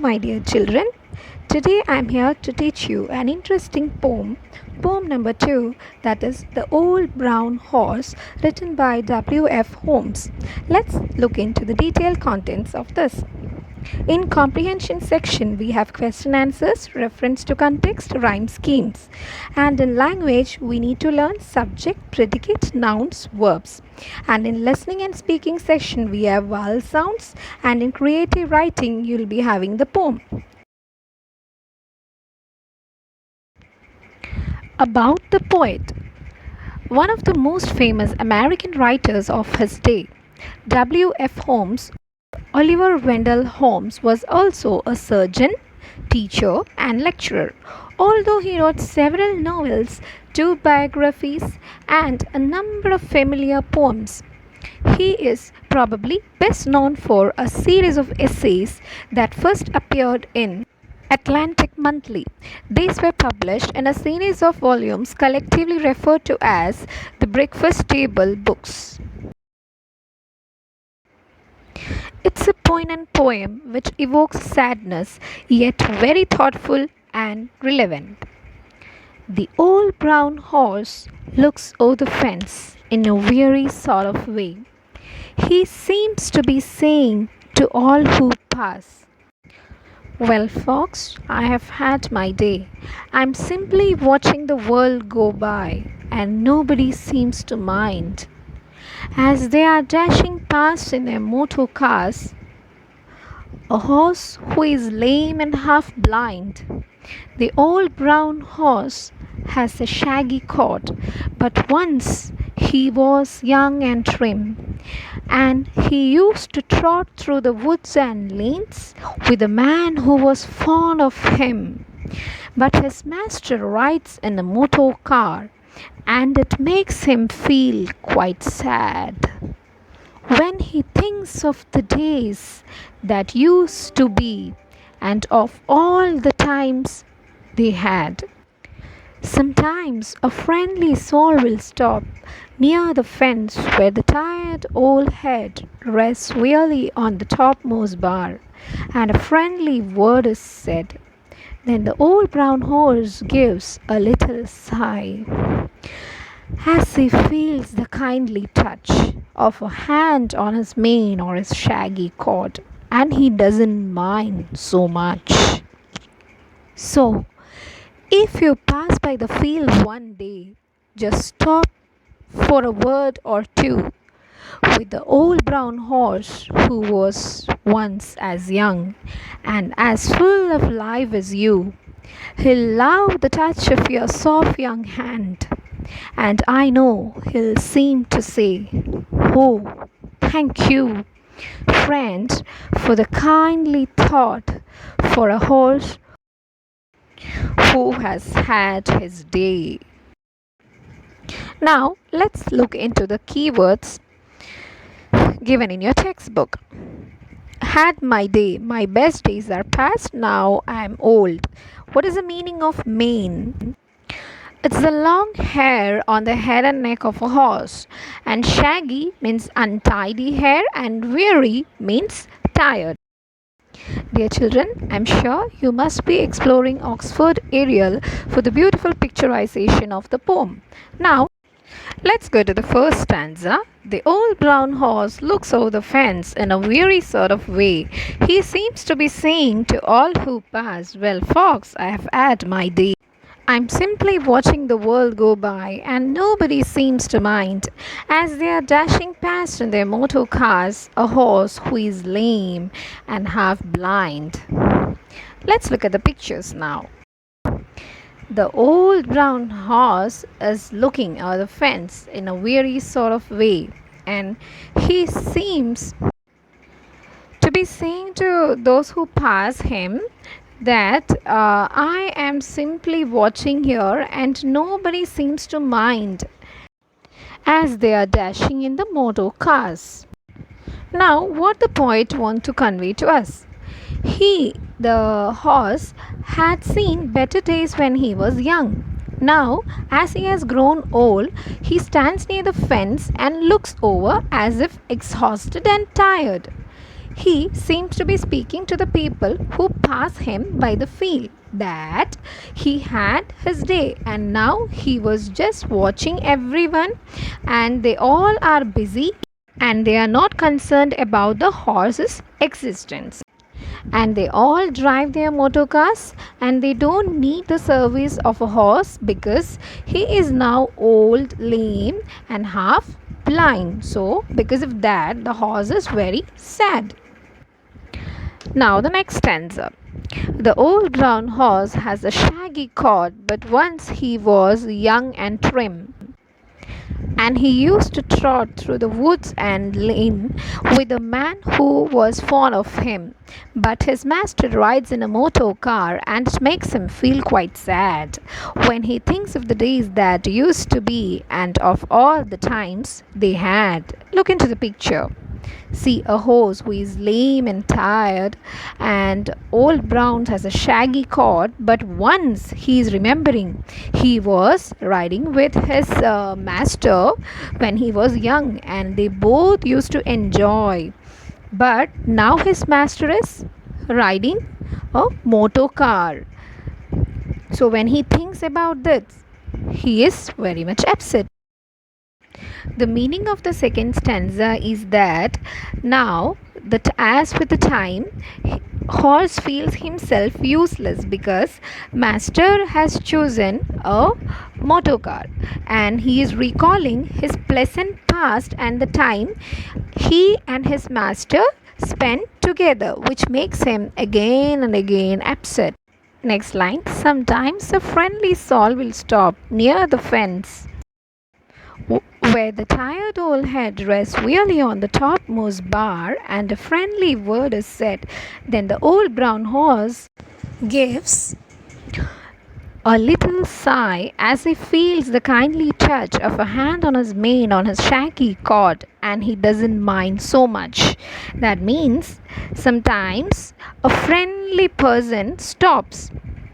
my dear children. Today I am here to teach you an interesting poem. Poem number 2, that is The Old Brown Horse, written by W.F. Holmes. Let's look into the detailed contents of this. In comprehension section, we have question answers, reference to context, rhyme schemes. And in language, we need to learn subject, predicate, nouns, verbs. And in listening and speaking section, we have vowel sounds. And in creative writing, you'll be having the poem. About the poet. One of the most famous American writers of his day, W.F. Holmes, Oliver Wendell Holmes, was also a surgeon, teacher, and lecturer. Although he wrote several novels, 2 biographies, and a number of familiar poems, he is probably best known for a series of essays that first appeared in Atlantic Monthly. These were published in a series of volumes collectively referred to as the Breakfast Table Books. It's a poignant poem which evokes sadness, yet very thoughtful and relevant. The old brown horse looks over the fence in a weary sort of way. He seems to be saying to all who pass, "Well, folks, I have had my day. I'm simply watching the world go by, and nobody seems to mind." As they are dashing past in their motor cars, a horse who is lame and half blind. The old brown horse has a shaggy coat, but once he was young and trim, and he used to trot through the woods and lanes with a man who was fond of him. But his master rides in a motor car, and it makes him feel quite sad when he thinks of the days that used to be and of all the times they had. Sometimes a friendly soul will stop near the fence where the tired old head rests wearily on the topmost bar, and a friendly word is said. Then the old brown horse gives a little sigh as he feels the kindly touch of a hand on his mane or his shaggy coat, and he doesn't mind so much. So, if you pass by the field one day, just stop for a word or two with the old brown horse who was once as young and as full of life as you. He'll love the touch of your soft young hand, and I know he'll seem to say, "Oh, thank you, friend, for the kindly thought for a horse who has had his day." Now, let's look into the keywords given in your textbook. Had my day, my best days are past, now I am old. What is the meaning of mane? It's the long hair on the head and neck of a horse, and shaggy means untidy hair, and weary means tired. Dear children, I'm sure you must be exploring Oxford Ariel for the beautiful picturization of the poem. Now, let's go to the first stanza. The old brown horse looks over the fence in a weary sort of way. He seems to be saying to all who pass, "Well, folks, I have had my day. I'm simply watching the world go by, and nobody seems to mind." As they are dashing past in their motor cars, a horse who is lame and half blind. Let's look at the pictures now. The old brown horse is looking over the fence in a weary sort of way, and he seems to be saying to those who pass him that I am simply watching here and nobody seems to mind, as they are dashing in the motor cars. Now, what the poet wants to convey to us? He, the horse, had seen better days when he was young. Now, as he has grown old, he stands near the fence and looks over as if exhausted and tired. He seems to be speaking to the people who pass him by the field that he had his day and now he was just watching everyone and they all are busy and they are not concerned about the horse's existence and they all drive their motor cars and they don't need the service of a horse because he is now old, lame and half blind. So because of that the horse is very sad. Now the next stanza. The old brown horse has a shaggy coat, but once he was young and trim. And he used to trot through the woods and lane with a man who was fond of him. But his master rides in a motor car and it makes him feel quite sad when he thinks of the days that used to be and of all the times they had. Look into the picture. See a horse who is lame and tired, and Old Brown has a shaggy coat. But once he is remembering, he was riding with his master when he was young, and they both used to enjoy. But now his master is riding a motor car. So when he thinks about this, he is very much upset. The meaning of the second stanza is that now that as with the time horse feels himself useless because master has chosen a motor car and he is recalling his pleasant past and the time he and his master spent together, which makes him again and again upset. Next line. Sometimes a friendly soul will stop near the fence where the tired old head rests wearily on the topmost bar and a friendly word is said. Then the old brown horse gives a little sigh as he feels the kindly touch of a hand on his mane on his shaggy coat and he doesn't mind so much. That means sometimes a friendly person stops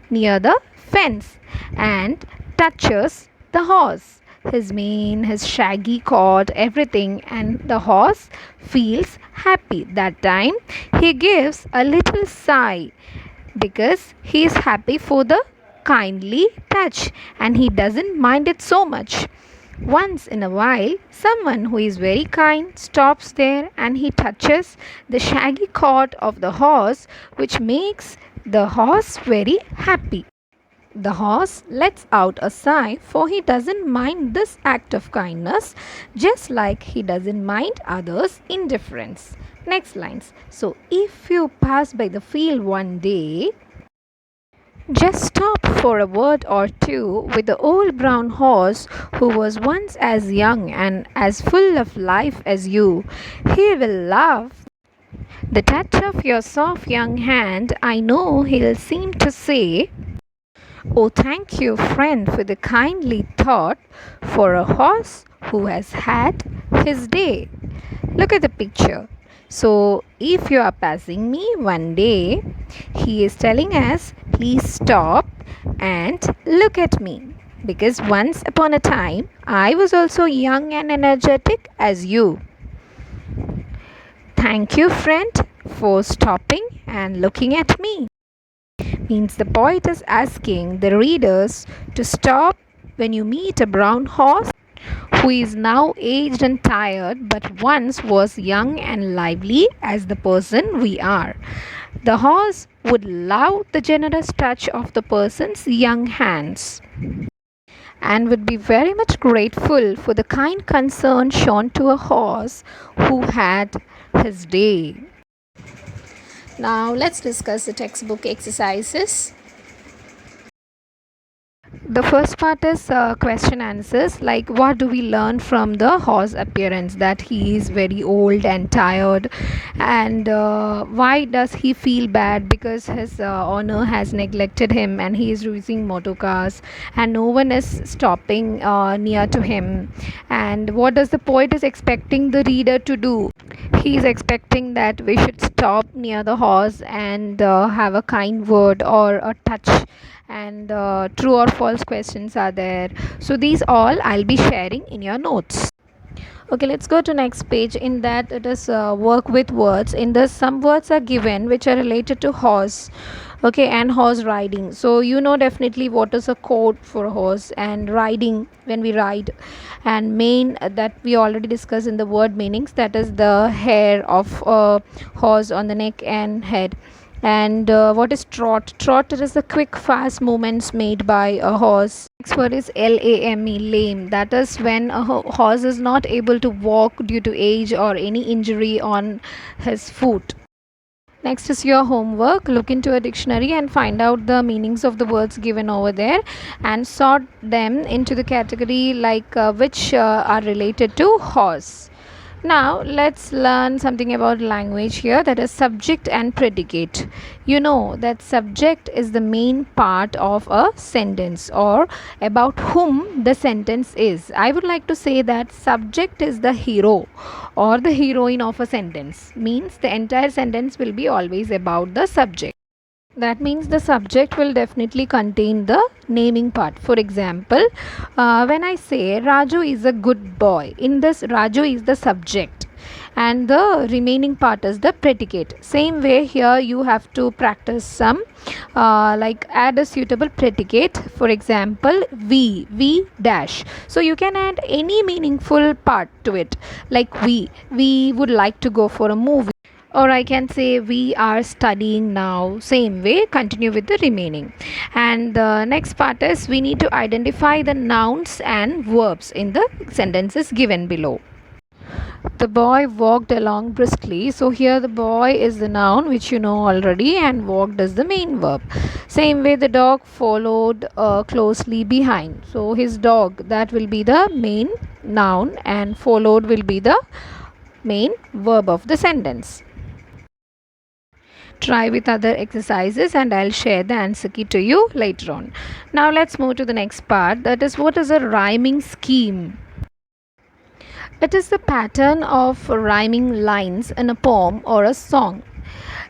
near the fence and touches the horse, his mane, his shaggy coat, everything, and the horse feels happy. That time he gives a little sigh because he is happy for the kindly touch and he doesn't mind it so much. Once in a while, someone who is very kind stops there and he touches the shaggy coat of the horse, which makes the horse very happy. The horse lets out a sigh, for he doesn't mind this act of kindness, just like he doesn't mind others' indifference. Next lines. So, if you pass by the field one day, just stop for a word or two with the old brown horse who was once as young and as full of life as you. He will love the touch of your soft young hand. I know he'll seem to say, "Oh, thank you, friend, for the kindly thought for a horse who has had his day." Look at the picture. So, if you are passing me one day, he is telling us, please stop and look at me. Because once upon a time, I was also young and energetic as you. Thank you, friend, for stopping and looking at me. Means the poet is asking the readers to stop when you meet a brown horse who is now aged and tired but once was young and lively as the person we are. The horse would love the generous touch of the person's young hands and would be very much grateful for the kind concern shown to a horse who had his day. Now let's discuss the textbook exercises. The first part is question answers, like what do we learn from the horse appearance, that he is very old and tired and why does he feel bad because his owner has neglected him and he is using motor cars and no one is stopping near to him, and what does the poet is expecting the reader to do. He is expecting that we should stop near the horse and have a kind word or a touch, and true or false questions are there. So these all I'll be sharing in your notes. Okay, let's go to next page. In that it is work with words. In this, some words are given which are related to horse, okay, and horse riding. So you know definitely what is a coat for horse, and riding when we ride, and mane, that we already discussed in the word meanings, that is the hair of a horse on the neck and head. And what is trot? Trot, it is the quick fast movements made by a horse. Next word is lame, lame. That is when a horse is not able to walk due to age or any injury on his foot. Next is your homework. Look into a dictionary and find out the meanings of the words given over there, and sort them into the category like which are related to horse. Now let's learn something about language here, that is subject and predicate. You know that subject is the main part of a sentence, or about whom the sentence is. I would like to say that subject is the hero or the heroine of a sentence. Means the entire sentence will be always about the subject. That means the subject will definitely contain the naming part. For example, when I say Raju is a good boy, in this Raju is the subject and the remaining part is the predicate. Same way here you have to practice some like add a suitable predicate. For example, we dash. So you can add any meaningful part to it, like we would like to go for a movie, or I can say we are studying now. Same way, continue with the remaining. And the next part is we need to identify the nouns and verbs in the sentences given below. The boy walked along briskly. So here the boy is the noun which you know already, and walked is the main verb. Same way, the dog followed closely behind. So his dog, that will be the main noun, and followed will be the main verb of the sentence. Try with other exercises and I'll share the answer key to you later on. Now let's move to the next part, that is what is a rhyming scheme. It is the pattern of rhyming lines in a poem or a song.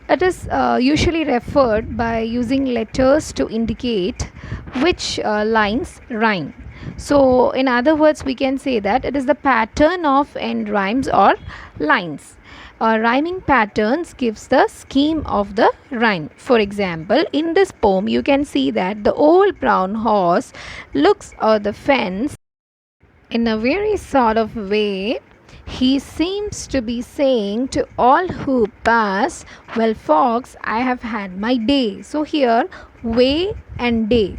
It is usually referred by using letters to indicate which lines rhyme. So in other words, we can say that it is the pattern of end rhymes or lines. Rhyming patterns gives the scheme of the rhyme. For example, in this poem you can see that the old brown horse looks at the fence in a very sort of way. He seems to be saying to all who pass, well folks, I have had my day. So here, way and day.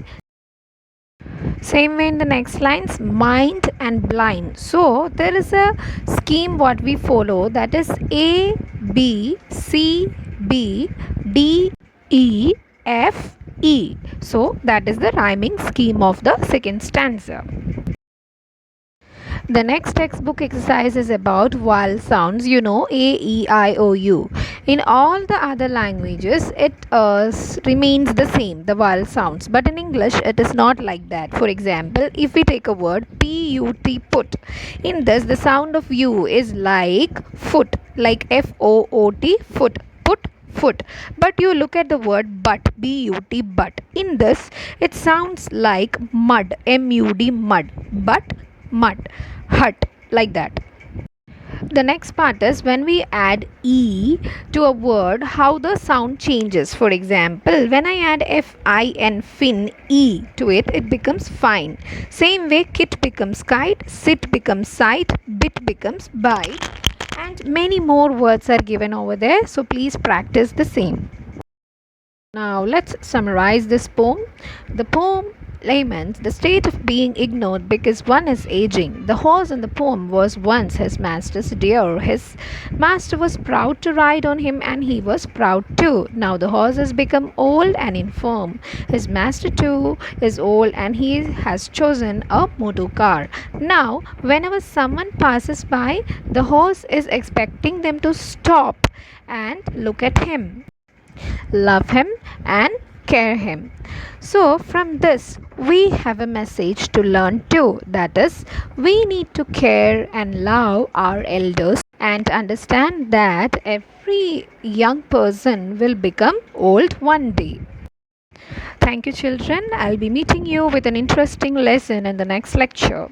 Same way in the next lines, mind and blind. So there is a scheme what we follow, that is A, B, C, B, D, E, F, E. So that is the rhyming scheme of the second stanza. The next textbook exercise is about vowel sounds, you know, A, E, I, O, U. In all the other languages, it remains the same, the vowel sounds. But in English, it is not like that. For example, if we take a word P-U-T, put. In this, the sound of U is like foot, like F-O-O-T, foot, put, foot. But you look at the word but, B-U-T, but. In this, it sounds like mud, M-U-D, mud, but, mud, hut, like that. The next part is when we add E to a word, how the sound changes. For example, when I add F-I-N, fin, E to it, it becomes fine. Same way, kit becomes kite, sit becomes sight, bit becomes bite, and many more words are given over there. So please practice the same. Now let's summarize this poem. The poem laments the state of being ignored because one is aging. The horse in the poem was once his master's dear. His master was proud to ride on him and he was proud too. Now the horse has become old and infirm. His master too is old and he has chosen a motor car. Now whenever someone passes by, the horse is expecting them to stop and look at him, love him, and care him. So from this we have a message to learn too, that is we need to care and love our elders and understand that every young person will become old one day. Thank you children. I'll be meeting you with an interesting lesson in the next lecture.